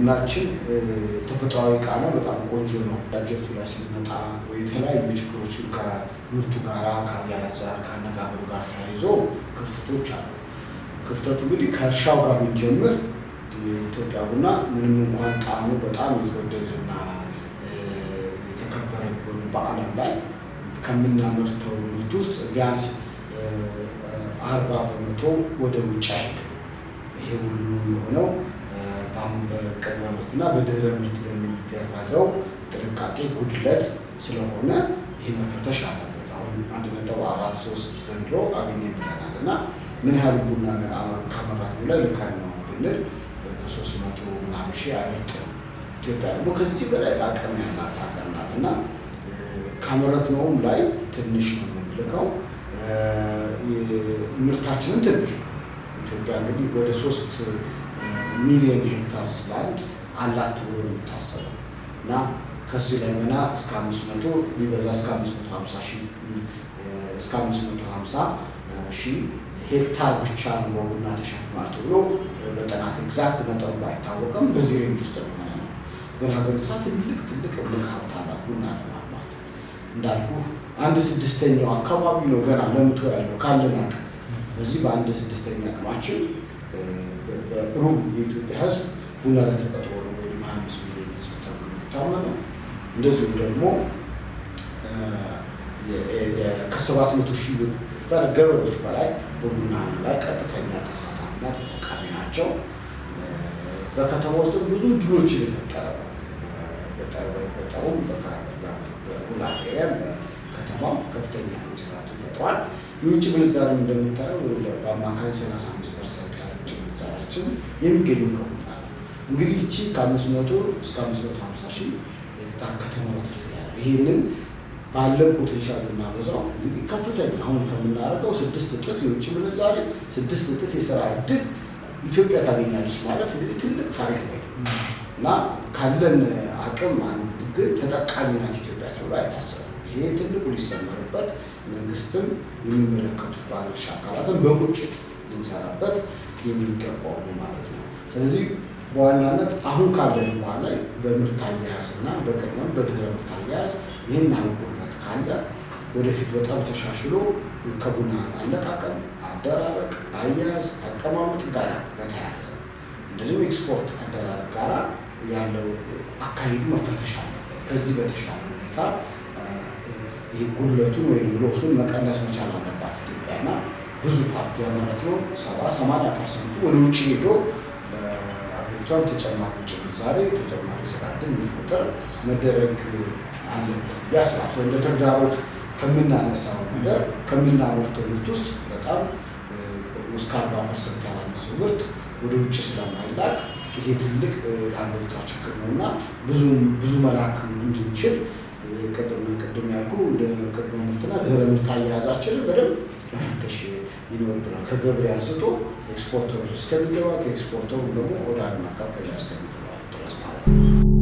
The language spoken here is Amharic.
ቡናችን ተፈጥሯዊ ቃና በጣም ቆንጆ ነው። ዳጀቱ ላይ ሲመጣ ወይ የተለያዩ ችግሮችን ከምርቱ ጋር ከአያያዝ ጋር ከአነጋገሩ ጋር ተያይዞ ክፍተቶች አሉ። ክፍተቱ እንግዲህ ከእርሻው ጋር ብንጀምር የኢትዮጵያ ቡና ምንም እንኳን ጣዕሙ በጣም የተወደደና የተከበረ ቢሆን በዓለም ላይ ከምናመርተው ምርት ውስጥ ቢያንስ 40% ወደ ውጭ አይሄድም። ይሄ ሁሉ የሆነው በቅድመ ምርትና በድህረ ምርት በሚደረገው ጥንቃቄ ጉድለት ስለሆነ ይሄ መፈተሽ አለበት። አሁን 1.43 ዘንድሮ አገኘን ብለናል እና ምን ያህል ቡና ካመረትን ላይ ልካን ነው ብንል ከ300 ምናምን ሺህ አይበልጥም። ኢትዮጵያ ደግሞ ከዚህ በላይ አቅም ያላት ሀገር ናት እና ካመረትነውም ላይ ትንሽ ነው የምንልከው። ምርታችንም ትንሽ ነው። ኢትዮጵያ እንግዲህ ወደ 3 ሚሊዮን ሄክታር ላንድ አላት ተብሎ የሚታሰበው እና ከዚህ ላይ ገና እስከ 500 ቢበዛ እስከ 550 ሺህ ሄክታር ብቻ ነው በቡና ተሸፍኗል ተብሎ በጥናት ኤግዛክት መጠኑ ባይታወቅም በዚህ ሬንጅ ውስጥ ነው ማለት ነው። ግን ሀገሪቷ ትልቅ እምቅ ሀብት አላት ቡና ለማልማት። እንዳልኩ 1/6 አካባቢ ነው ገና ለምቶ ያለው ካለን አቅም። በዚህ በ1/6 አቅማችን በሩብ የኢትዮጵያ ሕዝብ ቡና ላይ ተቀጥሮ ነው ወይ 5 ሚሊዮን ሕዝብ ተብሎ የሚታመነው። እንደዚሁም ደግሞ ከ700 ሺህ ገበሬዎች በላይ በቡና ላይ ቀጥተኛ ተሳታፊና ተጠቃሚ ናቸው። በከተማ ውስጥ ብዙ እድሎችን የፈጠረ ነው። በገጠሩም በሩራል ኤሪያ በከተማም ከፍተኛ ስራ ተፈጥሯል። የውጭ ምንዛሪ እንደምታየው በአማካኝ 35% ያህል ውጭ ምንዛሪያችን የሚገኘው ከቡና ነው። እንግዲህ ይቺ ከ500 እስከ 550 ሺህ ሄክታር ከተመረተች ላይ ነው። ይህንን ባለን ፖቴንሻል ብናበዛው እንግዲህ ከፍተኛ አሁን ከምናደርገው 6 እጥፍ የውጭ ምንዛሪ 6 እጥፍ የስራ እድል ኢትዮጵያ ታገኛለች ማለት እንግዲህ ትልቅ ታሪክ ነው እና ካለን አቅም አንድ ግን ተጠቃሚ ናት ኢትዮጵያ ተብሎ አይታሰብም። ይሄ ትልቁ ሊሰመርበት መንግስትም የሚመለከቱት ባለድርሻ አካላትን በቁጭት ልንሰራበት የሚገባው ነው ማለት ነው። ስለዚህ በዋናነት አሁን ካለን እንኳን ላይ በምርት አያያዝ እና በቅድመም በድህረ ምርት አያያዝ ይህን አልጎለት ካለ ወደፊት በጣም ተሻሽሎ ከቡና አለቃቀም፣ አደራረቅ፣ አያያዝ፣ አቀማመጥ ጋር በተያያዘ እንደዚሁም ኤክስፖርት አደራረቅ ጋር ያለው አካሄዱ መፈተሽ አለበት። ከዚህ በተሻለ ሁኔታ ይህ ጉድለቱን ወይም ሎሱን መቀነስ መቻል አለባት ኢትዮጵያና ብዙ ፓርቲ ያመረትነው 70-80% ወደ ውጭ ሄዶ ለአገሪቷም ተጨማሪ ውጭ ምንዛሬ ተጨማሪ ስራ ዕድል እንዲፈጠር መደረግ አለበት ያስባል። እንደ ተግዳሮት ከምናነሳው ነገር ከምናመርተው ምርት ውስጥ በጣም እስከ 40% ያላነሰው ምርት ወደ ውጭ ስለማይላክ ይሄ ትልቅ ሀገሪቷ ችግር ነው እና ብዙ መላክ እንድንችል ቅድም ያልኩ እንደ ቅድመ ምርትና ድህረ ምርት አያያዛችንን በደንብ መፈተሽ ይኖርብናል። ከገበሬ አንስቶ ኤክስፖርተሮች እስከሚገባ ከኤክስፖርተሩ ደግሞ ወደ ዓለም አቀፍ ገበያ እስከሚገባ ድረስ ማለት ነው።